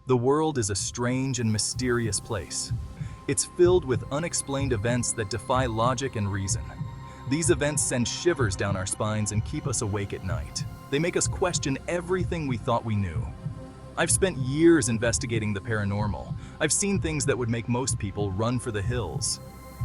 The world is a strange and mysterious place. It's filled with unexplained events that defy logic and reason. These events send shivers down our spines and keep us awake at night. They make us question everything we thought we knew. I've spent years investigating the paranormal. I've seen things that would make most people run for the hills.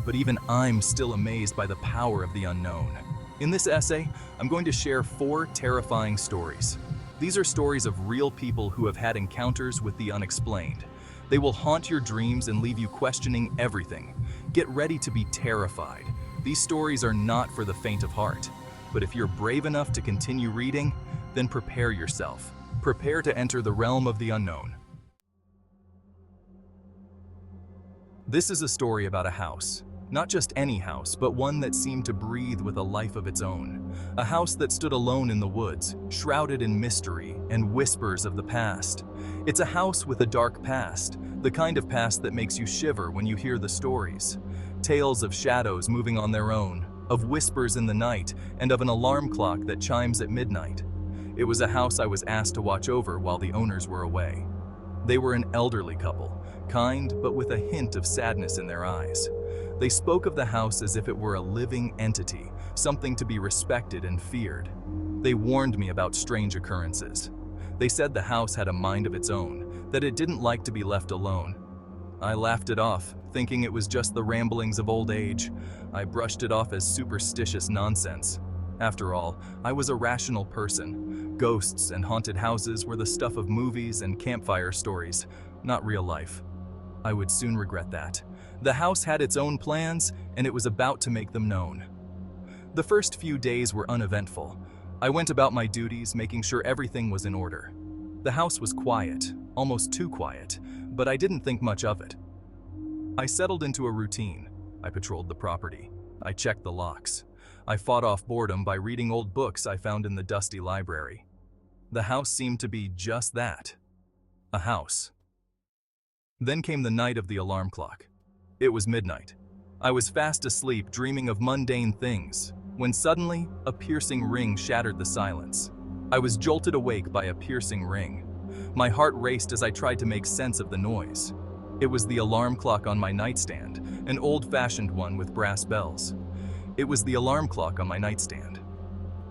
But even I'm still amazed by the power of the unknown. In this essay, I'm going to share 4 terrifying stories. These are stories of real people who have had encounters with the unexplained. They will haunt your dreams and leave you questioning everything. Get ready to be terrified. These stories are not for the faint of heart. But if you're brave enough to continue reading, then prepare yourself. Prepare to enter the realm of the unknown. This is a story about a house. Not just any house, but one that seemed to breathe with a life of its own. A house that stood alone in the woods, shrouded in mystery and whispers of the past. It's a house with a dark past, the kind of past that makes you shiver when you hear the stories. Tales of shadows moving on their own, of whispers in the night, and of an alarm clock that chimes at midnight. It was a house I was asked to watch over while the owners were away. They were an elderly couple, kind but with a hint of sadness in their eyes. They spoke of the house as if it were a living entity, something to be respected and feared. They warned me about strange occurrences. They said the house had a mind of its own, that it didn't like to be left alone. I laughed it off, thinking it was just the ramblings of old age. I brushed it off as superstitious nonsense. After all, I was a rational person. Ghosts and haunted houses were the stuff of movies and campfire stories, not real life. I would soon regret that. The house had its own plans, and it was about to make them known. The first few days were uneventful. I went about my duties, making sure everything was in order. The house was quiet, almost too quiet, but I didn't think much of it. I settled into a routine. I patrolled the property. I checked the locks. I fought off boredom by reading old books I found in the dusty library. The house seemed to be just that, a house. Then came the night of the alarm clock. It was midnight. I was fast asleep, dreaming of mundane things, when suddenly a piercing ring shattered the silence. I was jolted awake by a piercing ring. My heart raced as I tried to make sense of the noise. It was the alarm clock on my nightstand, an old-fashioned one with brass bells. It was the alarm clock on my nightstand.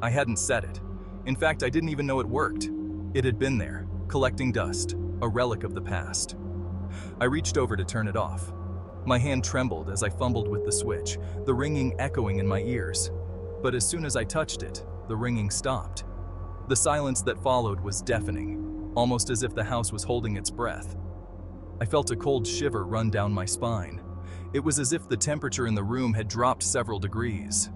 I hadn't set it. In fact, I didn't even know it worked. It had been there, collecting dust, a relic of the past. I reached over to turn it off. My hand trembled as I fumbled with the switch, the ringing echoing in my ears. But as soon as I touched it, the ringing stopped. The silence that followed was deafening, almost as if the house was holding its breath. I felt a cold shiver run down my spine. It was as if the temperature in the room had dropped several degrees.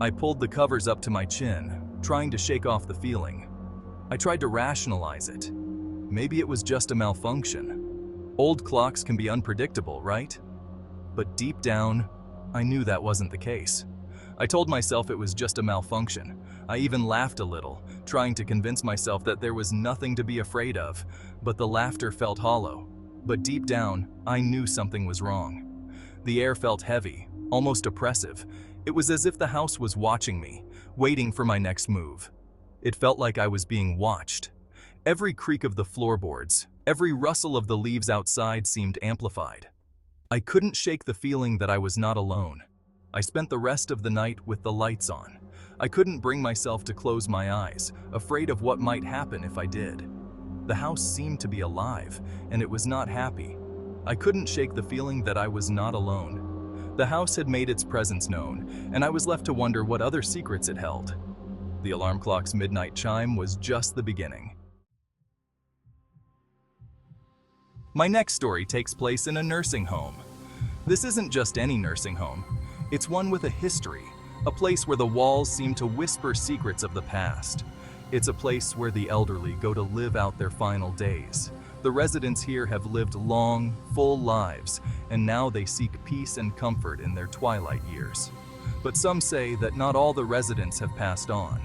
I pulled the covers up to my chin, trying to shake off the feeling. I tried to rationalize it. Maybe it was just a malfunction. Old clocks can be unpredictable, right? But deep down, I knew that wasn't the case. I told myself it was just a malfunction. I even laughed a little, trying to convince myself that there was nothing to be afraid of, but the laughter felt hollow. But deep down, I knew something was wrong. The air felt heavy, almost oppressive. It was as if the house was watching me, waiting for my next move. It felt like I was being watched. Every creak of the floorboards, every rustle of the leaves outside seemed amplified. I couldn't shake the feeling that I was not alone. I spent the rest of the night with the lights on. I couldn't bring myself to close my eyes, afraid of what might happen if I did. The house seemed to be alive, and it was not happy. I couldn't shake the feeling that I was not alone. The house had made its presence known, and I was left to wonder what other secrets it held. The alarm clock's midnight chime was just the beginning. My next story takes place in a nursing home. This isn't just any nursing home. It's one with a history, a place where the walls seem to whisper secrets of the past. It's a place where the elderly go to live out their final days. The residents here have lived long, full lives, and now they seek peace and comfort in their twilight years. But some say that not all the residents have passed on.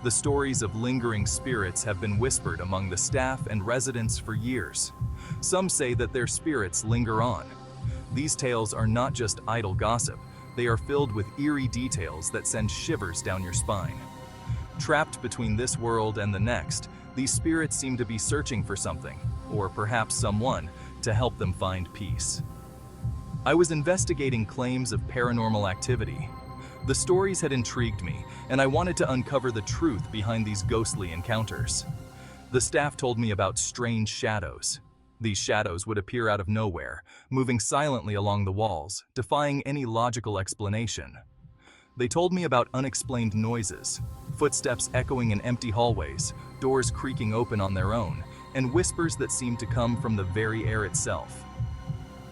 The stories of lingering spirits have been whispered among the staff and residents for years. Some say that their spirits linger on. These tales are not just idle gossip, they are filled with eerie details that send shivers down your spine. Trapped between this world and the next, these spirits seem to be searching for something, or perhaps someone, to help them find peace. I was investigating claims of paranormal activity. The stories had intrigued me, and I wanted to uncover the truth behind these ghostly encounters. The staff told me about strange shadows. These shadows would appear out of nowhere, moving silently along the walls, defying any logical explanation. They told me about unexplained noises, footsteps echoing in empty hallways, doors creaking open on their own, and whispers that seemed to come from the very air itself.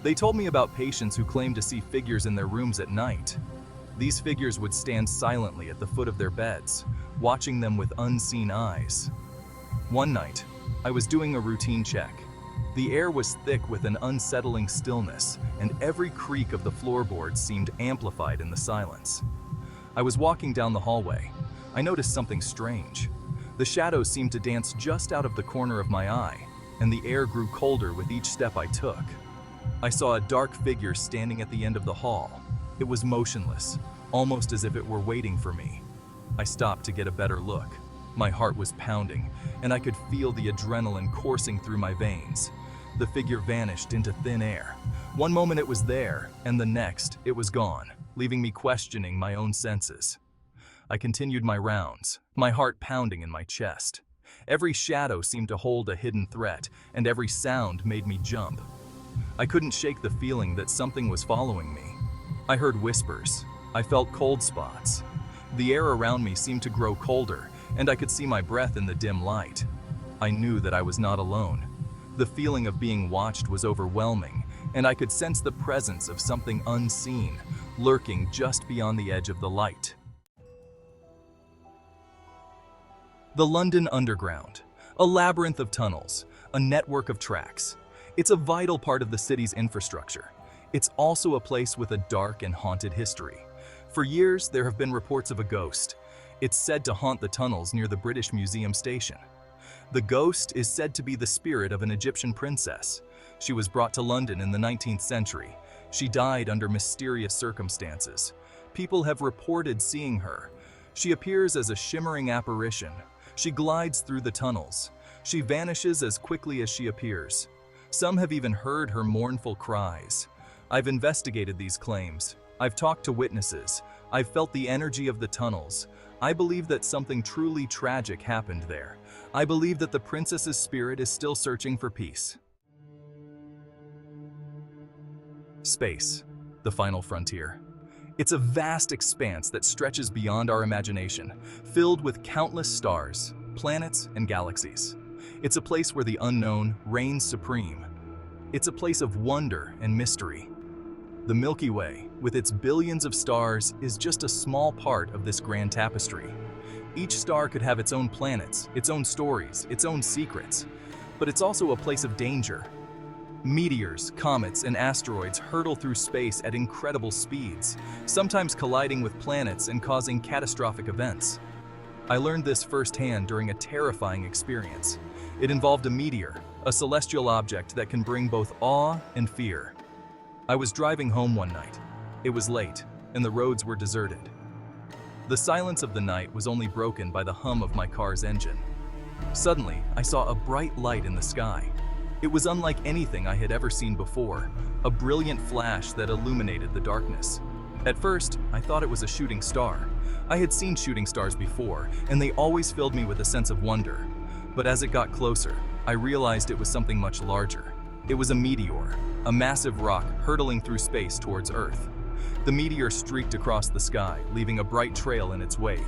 They told me about patients who claimed to see figures in their rooms at night. These figures would stand silently at the foot of their beds, watching them with unseen eyes. One night, I was doing a routine check. The air was thick with an unsettling stillness, and every creak of the floorboards seemed amplified in the silence. I was walking down the hallway. I noticed something strange. The shadows seemed to dance just out of the corner of my eye, and the air grew colder with each step I took. I saw a dark figure standing at the end of the hall. It was motionless, almost as if it were waiting for me. I stopped to get a better look. My heart was pounding, and I could feel the adrenaline coursing through my veins. The figure vanished into thin air. One moment it was there, and the next it was gone, leaving me questioning my own senses. I continued my rounds, my heart pounding in my chest. Every shadow seemed to hold a hidden threat, and every sound made me jump. I couldn't shake the feeling that something was following me. I heard whispers. I felt cold spots. The air around me seemed to grow colder, and I could see my breath in the dim light. I knew that I was not alone. The feeling of being watched was overwhelming, and I could sense the presence of something unseen, lurking just beyond the edge of the light. The London Underground, a labyrinth of tunnels, a network of tracks. It's a vital part of the city's infrastructure. It's also a place with a dark and haunted history. For years, there have been reports of a ghost. It's said to haunt the tunnels near the British Museum station. The ghost is said to be the spirit of an Egyptian princess. She was brought to London in the 19th century. She died under mysterious circumstances. People have reported seeing her. She appears as a shimmering apparition. She glides through the tunnels. She vanishes as quickly as she appears. Some have even heard her mournful cries. I've investigated these claims. I've talked to witnesses. I've felt the energy of the tunnels. I believe that something truly tragic happened there. I believe that the princess's spirit is still searching for peace. Space, the final frontier. It's a vast expanse that stretches beyond our imagination, filled with countless stars, planets, and galaxies. It's a place where the unknown reigns supreme. It's a place of wonder and mystery. The Milky Way, with its billions of stars, is just a small part of this grand tapestry. Each star could have its own planets, its own stories, its own secrets. But it's also a place of danger. Meteors, comets, and asteroids hurtle through space at incredible speeds, sometimes colliding with planets and causing catastrophic events. I learned this firsthand during a terrifying experience. It involved a meteor, a celestial object that can bring both awe and fear. I was driving home one night. It was late, and the roads were deserted. The silence of the night was only broken by the hum of my car's engine. Suddenly, I saw a bright light in the sky. It was unlike anything I had ever seen before, a brilliant flash that illuminated the darkness. At first, I thought it was a shooting star. I had seen shooting stars before, and they always filled me with a sense of wonder. But as it got closer, I realized it was something much larger. It was a meteor, a massive rock hurtling through space towards Earth. The meteor streaked across the sky, leaving a bright trail in its wake.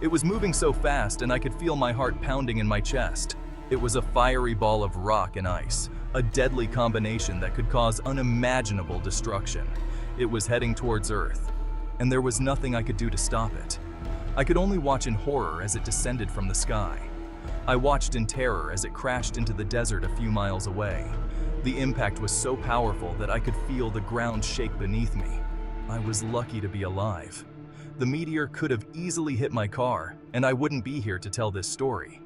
It was moving so fast, and I could feel my heart pounding in my chest. It was a fiery ball of rock and ice, a deadly combination that could cause unimaginable destruction. It was heading towards Earth, and there was nothing I could do to stop it. I could only watch in horror as it descended from the sky. I watched in terror as it crashed into the desert a few miles away. The impact was so powerful that I could feel the ground shake beneath me. I was lucky to be alive. The meteor could have easily hit my car, and I wouldn't be here to tell this story.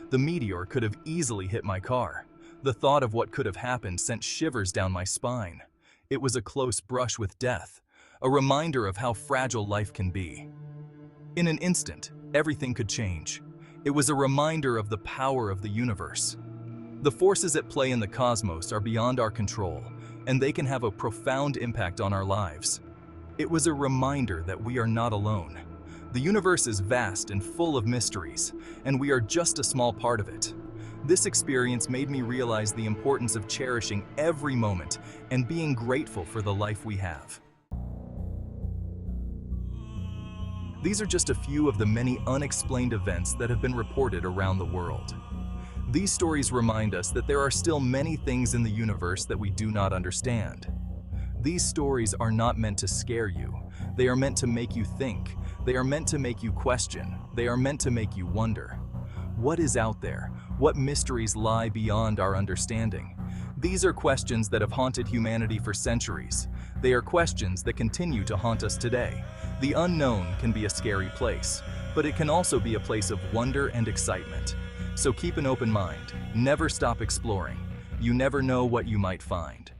The meteor could have easily hit my car. The thought of what could have happened sent shivers down my spine. It was a close brush with death, a reminder of how fragile life can be. In an instant, everything could change. It was a reminder of the power of the universe. The forces at play in the cosmos are beyond our control, and they can have a profound impact on our lives. It was a reminder that we are not alone. The universe is vast and full of mysteries, and we are just a small part of it. This experience made me realize the importance of cherishing every moment and being grateful for the life we have. These are just a few of the many unexplained events that have been reported around the world. These stories remind us that there are still many things in the universe that we do not understand. These stories are not meant to scare you. They are meant to make you think. They are meant to make you question. They are meant to make you wonder. What is out there? What mysteries lie beyond our understanding? These are questions that have haunted humanity for centuries. They are questions that continue to haunt us today. The unknown can be a scary place, but it can also be a place of wonder and excitement. So keep an open mind. Never stop exploring. You never know what you might find.